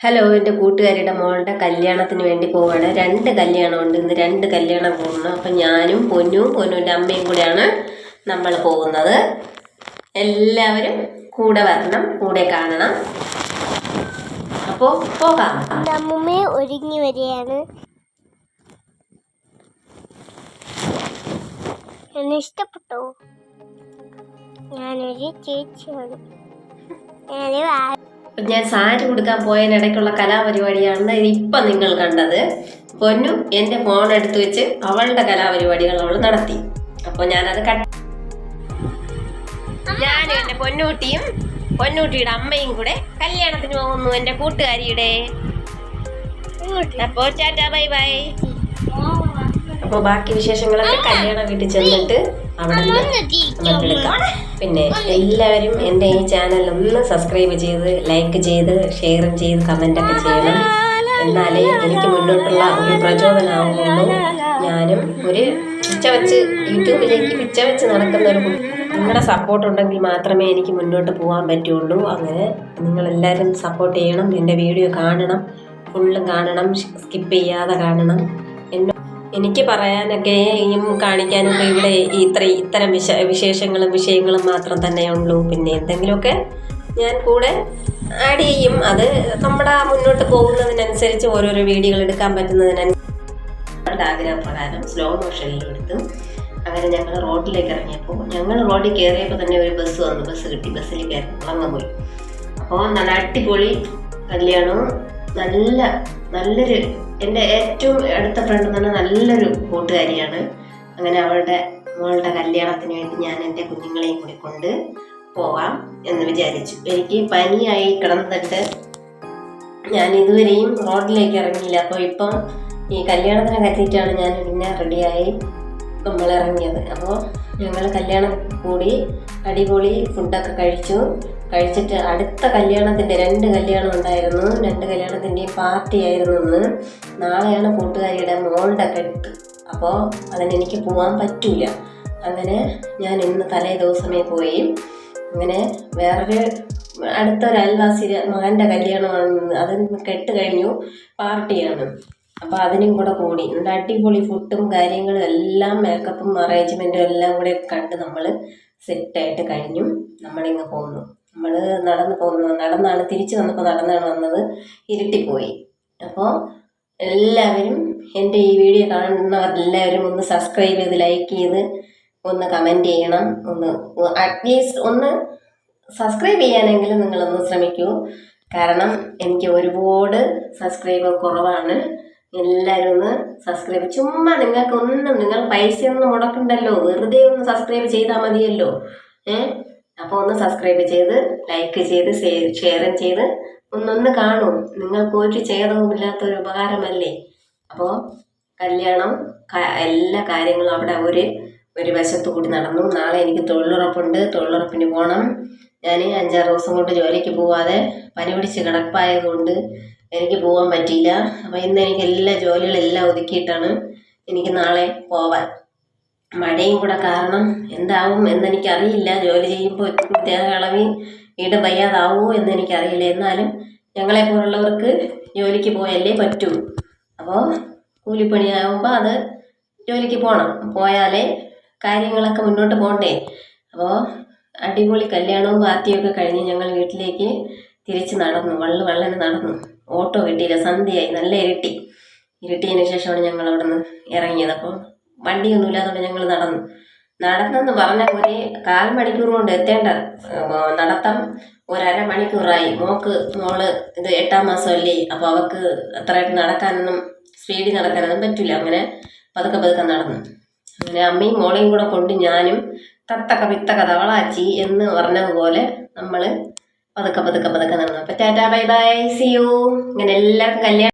Hello, എൻ്റെ കൂട്ടുകാരിയുടെ മോളുടെ കല്യാണത്തിന് വേണ്ടി പോവാണ്. 2 കല്യാണമുണ്ട് ഇന്ന്. 2 കല്യാണം പോകുന്നു. അപ്പം ഞാനും പൊന്നുവിൻ്റെ അമ്മയും കൂടെയാണ് നമ്മൾ പോകുന്നത്. എല്ലാവരും കൂടെ വരണം, കൂടെ കാണണം. അപ്പോൾ പോകാം. അമ്മൂമ്മ ഒരുങ്ങി വരികയാണ്. എന്നെ ഇഷ്ടപ്പെട്ടോ? ഞാനൊരു ചേച്ചിയാണ്. ഞാൻ സാരി കൊടുക്കാൻ പോയതിനിടയ്ക്കുള്ള കലാപരിപാടിയാണ് ഇപ്പം നിങ്ങൾ കണ്ടത്. പൊന്നു എൻ്റെ ഫോൺ എടുത്ത് വെച്ച് അവളുടെ കലാപരിപാടികൾ അവൾ നടത്തി. അപ്പോൾ ഞാനത് ഞാനും എൻ്റെ പൊന്നൂട്ടിയുടെ അമ്മയും കൂടെ കല്യാണത്തിന് പോകുന്നു, എൻ്റെ കൂട്ടുകാരിയുടെ. അപ്പോൾ ടാറ്റാ, ബൈ ബൈ. അപ്പോൾ ബാക്കി വിശേഷങ്ങളൊക്കെ കല്യാണ വീട്ടിൽ ചെന്നിട്ട് അവിടെ നമുക്കെടുക്കാം. പിന്നെ എല്ലാവരും എൻ്റെ ഈ ചാനൽ ഒന്ന് സബ്സ്ക്രൈബ് ചെയ്ത്, ലൈക്ക് ചെയ്ത്, ഷെയറും ചെയ്ത്, കമൻ്റൊക്കെ ചെയ്യണം. എന്നാലേ എനിക്ക് മുന്നോട്ടുള്ള ഒരു പ്രചോദനമാകുള്ളൂ. ഞാനും ഒരു യൂട്യൂബിലേക്ക് പിച്ച നടക്കുന്ന ഒരു നിങ്ങളുടെ സപ്പോർട്ട് ഉണ്ടെങ്കിൽ മാത്രമേ എനിക്ക് മുന്നോട്ട് പോകാൻ പറ്റുള്ളൂ. അങ്ങനെ നിങ്ങളെല്ലാവരും സപ്പോർട്ട് ചെയ്യണം. എൻ്റെ വീഡിയോ കാണണം, ഫുള്ളും കാണണം, സ്കിപ്പ് ചെയ്യാതെ കാണണം. എനിക്ക് പറയാനൊക്കെ കാണിക്കാനും ഇവിടെ ഇത്തരം വിശേഷങ്ങളും വിഷയങ്ങളും മാത്രം തന്നെ ഉള്ളൂ. പിന്നെ എന്തെങ്കിലുമൊക്കെ ഞാൻ കൂടെ ആഡ് ചെയ്യും. അത് നമ്മുടെ മുന്നോട്ട് പോകുന്നതിനനുസരിച്ച് ഓരോരോ വീഡിയോകൾ എടുക്കാൻ പറ്റുന്നതിനനുസരിച്ച് ആഗ്രഹപ്രകാരം സ്ലോ മോഷനിൽ എടുത്തു. അങ്ങനെ ഞങ്ങൾ റോഡിലേക്ക് ഇറങ്ങിയപ്പോൾ റോഡിൽ കയറിയപ്പോൾ തന്നെ ഒരു ബസ് വന്നു. ബസ് കിട്ടി. ബസ്സിൽ കയറി പോയി. അപ്പോൾ നല്ല അടിപൊളി കല്യാണവും നല്ലൊരു എൻ്റെ ഏറ്റവും അടുത്ത ഫ്രണ്ട് തന്നെ നല്ലൊരു കൂട്ടുകാരിയാണ്. അങ്ങനെ മോളുടെ കല്യാണത്തിന് വേണ്ടി ഞാൻ എൻ്റെ കുഞ്ഞുങ്ങളെയും കൂടി കൊണ്ട് പോവാം എന്ന് വിചാരിച്ചു. എനിക്ക് പനിയായി കിടന്നിട്ട് ഞാൻ ഇതുവരെയും റോഡിലേക്ക് ഇറങ്ങിയില്ല. അപ്പോൾ ഇപ്പം ഈ കല്യാണത്തിനെ കത്തിയിട്ടാണ് ഞാൻ പിന്നെ റെഡിയായി നമ്മൾ ഇറങ്ങിയത്. അപ്പോൾ ഞങ്ങൾ കല്യാണം കൂടി അടിപൊളി ഫുഡൊക്കെ കഴിച്ചിട്ട് അടുത്ത കല്യാണത്തിൻ്റെ 2 കല്യാണം ഉണ്ടായിരുന്നു. 2 കല്യാണത്തിൻ്റെയും പാർട്ടി ആയിരുന്നു ഇന്ന്. നാളെയാണ് കൂട്ടുകാരിയുടെ മോളുടെ കെട്ട്. അപ്പോൾ അതിനെനിക്ക് പോകാൻ പറ്റൂല. അങ്ങനെ ഞാൻ ഇന്ന് തലേ ദിവസമേ പോയി. അങ്ങനെ അടുത്തൊരു അയൽവാസി മകൻ്റെ കല്യാണമാണ്. അത് കെട്ട് കഴിഞ്ഞു, പാർട്ടിയാണ്. അപ്പോൾ അതിനും കൂടെ കൂടി നല്ല അടിപൊളി ഫുഡും കാര്യങ്ങളും എല്ലാം, മേക്കപ്പും അറേഞ്ച്മെൻറ്റും എല്ലാം കൂടെ കണ്ട് നമ്മൾ സെറ്റായിട്ട് കഴിഞ്ഞു. നമ്മളിങ്ങ് പോന്നു. നമ്മൾ നടന്നാണ് തിരിച്ചു വന്നപ്പോൾ നടന്നാണ് വന്നത്. ഇരുട്ടിപ്പോയി. അപ്പോൾ എല്ലാവരും എൻ്റെ ഈ വീഡിയോ കാണുന്നവരെല്ലാവരും ഒന്ന് സബ്സ്ക്രൈബ് ചെയ്ത്, ലൈക്ക് ചെയ്ത്, ഒന്ന് കമൻറ്റ് ചെയ്യണം. അറ്റ്ലീസ്റ്റ് ഒന്ന് സബ്സ്ക്രൈബ് ചെയ്യാനെങ്കിലും നിങ്ങളൊന്ന് ശ്രമിക്കൂ. കാരണം എനിക്ക് ഒരുപാട് സബ്സ്ക്രൈബർ കുറവാണ്. എല്ലാവരും ഒന്ന് സബ്സ്ക്രൈബ്, ചുമ്മാ നിങ്ങൾ പൈസയൊന്നും മുടക്കണ്ടല്ലോ, വെറുതെ ഒന്ന് സബ്സ്ക്രൈബ് ചെയ്താൽ മതിയല്ലോ. അപ്പോൾ ഒന്ന് സബ്സ്ക്രൈബ് ചെയ്ത്, ലൈക്ക് ചെയ്ത്, ഷെയറും ചെയ്ത് ഒന്ന് കാണൂ. നിങ്ങൾക്ക് ഒരു ഛേദവുമില്ലാത്തൊരു ഉപകാരമല്ലേ. അപ്പോൾ കല്യാണം എല്ലാ കാര്യങ്ങളും അവിടെ ഒരു വശത്തു കൂടി നടന്നു. നാളെ എനിക്ക് തൊഴിലുറപ്പുണ്ട്. തൊഴിലുറപ്പിന് പോകണം. ഞാൻ 5-6 ദിവസം കൊണ്ട് ജോലിക്ക് പോവാതെ പനി പിടിച്ച് കിടപ്പായതുകൊണ്ട് എനിക്ക് പോകാൻ പറ്റിയില്ല. അപ്പോൾ ഇന്ന് എനിക്ക് എല്ലാ ജോലികളെല്ലാം ഒതുക്കിയിട്ടാണ് എനിക്ക് നാളെ പോവാൻ. മഴയും കൂടെ കാരണം എന്താവും എന്നെനിക്കറിയില്ല. ജോലി ചെയ്യുമ്പോൾ ഇളവി വീട് വയ്യാതാവുമോ എന്നെനിക്കറിയില്ല. എന്നാലും ഞങ്ങളെപ്പോലുള്ളവർക്ക് ജോലിക്ക് പോയല്ലേ പറ്റൂ. അപ്പോൾ കൂലിപ്പണിയാകുമ്പോൾ അത് ജോലിക്ക് പോയാലേ കാര്യങ്ങളൊക്കെ മുന്നോട്ട് പോകണ്ടേ. അപ്പോൾ അടിപൊളി കല്യാണവും പാർട്ടിയൊക്കെ കഴിഞ്ഞ് ഞങ്ങൾ വീട്ടിലേക്ക് തിരിച്ച് നടന്നു. വള്ളന് നടന്നു. ഓട്ടോ കിട്ടിയില്ല, സന്ധ്യയായി, നല്ല ഇരുട്ടിയതിന് ശേഷമാണ് ഞങ്ങൾ അവിടെ നിന്ന് ഇറങ്ങിയത്. അപ്പം വണ്ടിയൊന്നും ഇല്ലാത്തതുകൊണ്ട് ഞങ്ങൾ നടന്നെന്ന് പറഞ്ഞാൽ 1/4 മണിക്കൂർ കൊണ്ട് എത്തേണ്ട നടത്തം 1/2 മണിക്കൂറായി. മോള് ഇത് 8ാം മാസമല്ലേ. അപ്പോൾ അവൾക്ക് അത്രയായിട്ട് സ്പീഡിൽ നടക്കാനൊന്നും പറ്റില്ല. അങ്ങനെ പതുക്കെ നടന്നു. അങ്ങനെ അമ്മയും മോളെയും കൂടെ കൊണ്ട് ഞാനും തത്തക്ക പിത്തക്ക തവളാച്ചി എന്ന് പറഞ്ഞതുപോലെ നമ്മൾ പതുക്കെ നടന്നു. അപ്പോൾ tata, bye bye, see you. ഇങ്ങനെ എല്ലാവർക്കും കല്യാണം